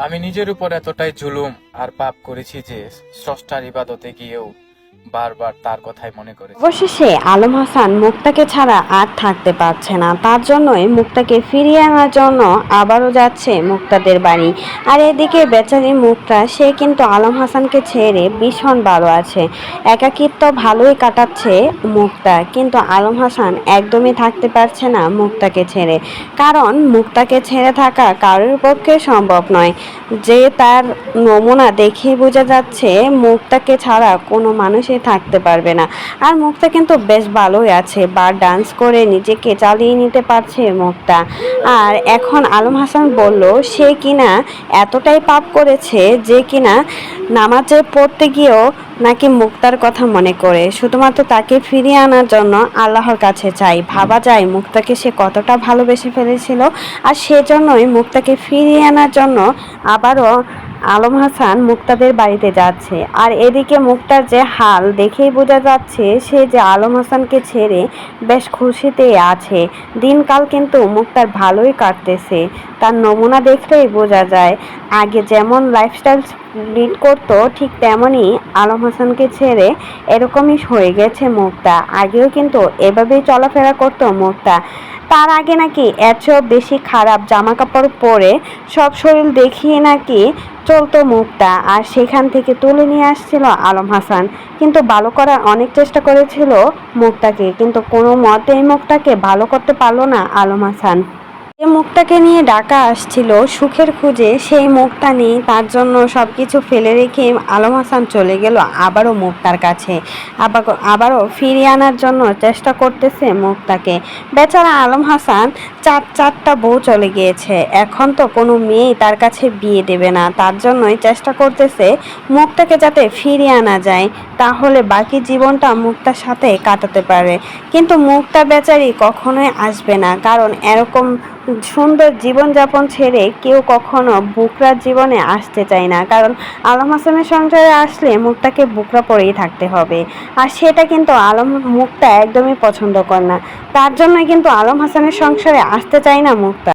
আমি নিজের উপর এতটাই জুলুম আর পাপ করেছি যে স্রষ্টার ইবাদতে গিয়েও বারবার তার কথাই মনে করেছি। অবশেষে আলম হাসান মুক্তাকে ছাড়া আর থাকতে পারছে না, তার জন্যই মুক্তাকে ফিরিয়ে আনার জন্য আবারও যাচ্ছে মুক্তাদের বাড়ি। আর এদিকে বেচারি মুক্তা, সে কিন্তু আলম হাসানকে ছেড়ে ভীষণ ভালো আছে, একাকিত্ব ভালোই কাটাচ্ছে মুক্তা, কিন্তু আলম হাসান একদমই থাকতে পারছে না মুক্তাকে ছেড়ে। কারণ মুক্তাকে ছেড়ে থাকা কারোর পক্ষে সম্ভব নয়। যে তার নমুনা দেখেই বোঝা যাচ্ছে মুক্তাকে ছাড়া কোনো মানুষই থাকতে পারবে না। আর মুক্তা কিন্তু বেশ ভালোই আছে, বা ডান্স করে নিজেকে চালিয়ে নিতে পারছে মুক্তা। আর এখন আলম হাসান বলল সে কিনা এতটাই পাপ করেছে যে কিনা নামাজে পড়তে গিয়েও নাকি মুক্তার কথা মনে করে শুধুমাত্র তাকে ফিরিয়ে আনার জন্য আল্লাহর কাছে চাই। ভাবা যায় মুক্তাকে সে কতটা ভালোবেসে ফেলেছিল, আর সেজন্যই মুক্তাকে ফিরিয়ে আনার জন্য আবারও আলম হাসান মুক্তাদের বাড়িতে যাচ্ছে। আর এদিকে মুক্তার যে হাল দেখেই বোঝা যাচ্ছে সে যে আলম হাসানকে ছেড়ে বেশ খুশিতেই আছে। দিনকাল কিন্তু মুক্তার ভালোই কাটতেছে, তার নমুনা দেখলেই বোঝা যায়। আগে যেমন লাইফস্টাইল লিড করতো ঠিক তেমনই আলম হাসানকে ছেড়ে এরকমই হয়ে গেছে মুক্তা। আগেও কিন্তু এভাবেই চলাফেরা করতো মুক্তা। তার আগে নাকি এর চেয়েও বেশি খারাপ জামা কাপড় পরে সব শরীর দেখিয়ে নাকি চলতো মুক্তা, আর সেখান থেকে তুলে নিয়ে আসছিল আলম হাসান। কিন্তু ভালো করার অনেক চেষ্টা করেছিল মুক্তাকে, কিন্তু কোনো মতেই মুক্তাকে ভালো করতে পারলো না আলম হাসান। যে মুক্তাকে নিয়ে ডাকা আসছিল সুখের খুঁজে, সেই মুক্তা নেই, তার জন্য সব কিছু ফেলে রেখে আলম হাসান চলে গেল আবারও মুক্তার কাছে। আবারও ফিরিয়ে আনার জন্য চেষ্টা করতেছে মুক্তাকে। বেচারা আলম হাসান চারটা বউ চলে গিয়েছে, এখন তো কোনো মেয়েই তার কাছে বিয়ে দেবে না, তার জন্যই চেষ্টা করতেছে মুক্তাকে যাতে ফিরিয়ে আনা যায়, তাহলে বাকি জীবনটা মুক্তার সাথে কাটাতে পারে। কিন্তু মুক্তা বেচারি কখনোই আসবে না, কারণ এরকম সুন্দর জীবনযাপন ছেড়ে কেউ কখনো বুকরার জীবনে আসতে চায় না। কারণ আলম হাসানের সংসারে আসলে মুক্তাকে বুকরা পরেই থাকতে হবে, আর সেটা কিন্তু মুক্তা একদমই পছন্দ করে না। তার জন্যই কিন্তু আলম হাসানের সংসারে আসতে চায় না মুক্তা।